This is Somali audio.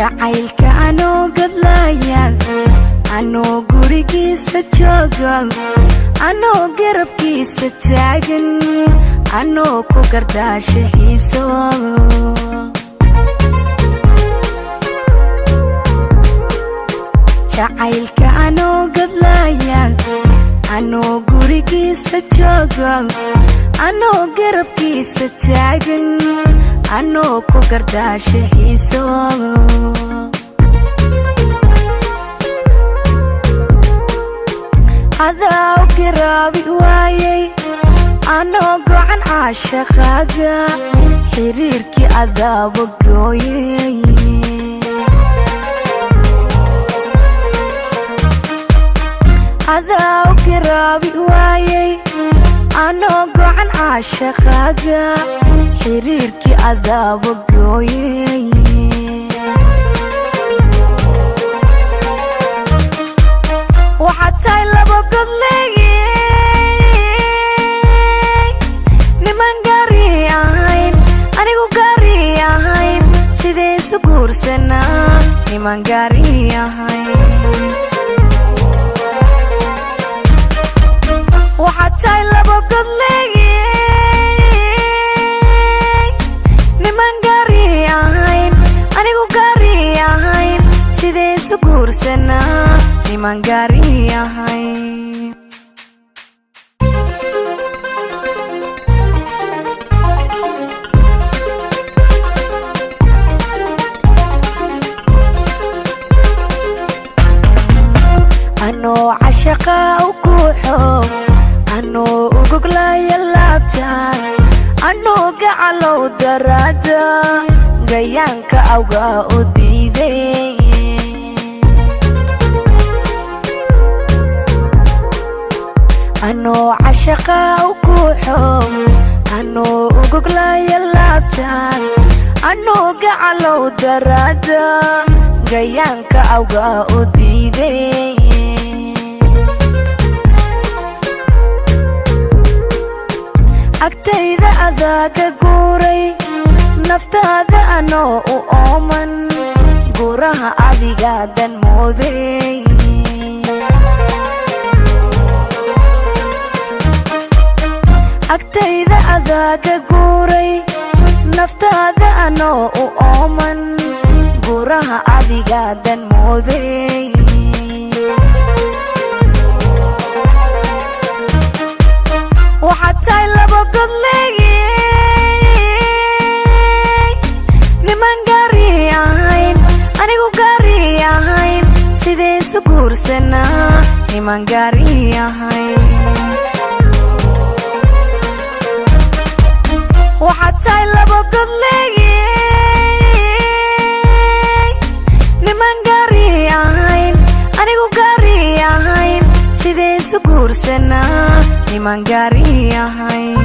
jacaylka anoo gadlaya anoo gurigiisa jooga anoo garabkiisa taagan anoo ku gardaashihiiso jacaylka anoo gadlaya anoo gurigiisa jooga anoo garabkiisa taagan anoo ku gardaashihiiso adaa u garaabi waayay anoo gocan caashaqaaga xiriirkii adaaba gooyay adaa u garaabi waayay anoo gocan caashaqaaga xiriirkii adaaba gooyay waxaad tahay labagodle niman gaari ahayn anigu gaari ahayn sidee isu guursanaa niman gaari ahayn waxaad tahay labagodle niman gaari ahayn anigu gaari ahayn sidee isu guursanaa niman gaari ahayn anoo cashaqa u kuuxo anoo ugoglaya laabtaan anoo gacalow daraada gayaanka awga u diiday anoo cashaqa u kuuxo anoo ugoglaya laabtaan anoo gacalow daraada gayaanka awga u diiday agtayda adaa ka guuray naftaada anoo u ooman guraha adigaadan mooday agtayda adaa ka guuray naftaada anoo u ooman guraha adigaadan mooday waxaad tahay labagodle niman gaari ahayn anigu gaari ahayn sidee isu guursanaa niman gaari ahayn waxaad tahay labagodle niman gaari ahayn anigu gaari ahayn sidee isu guursanaa niman gaari ahayn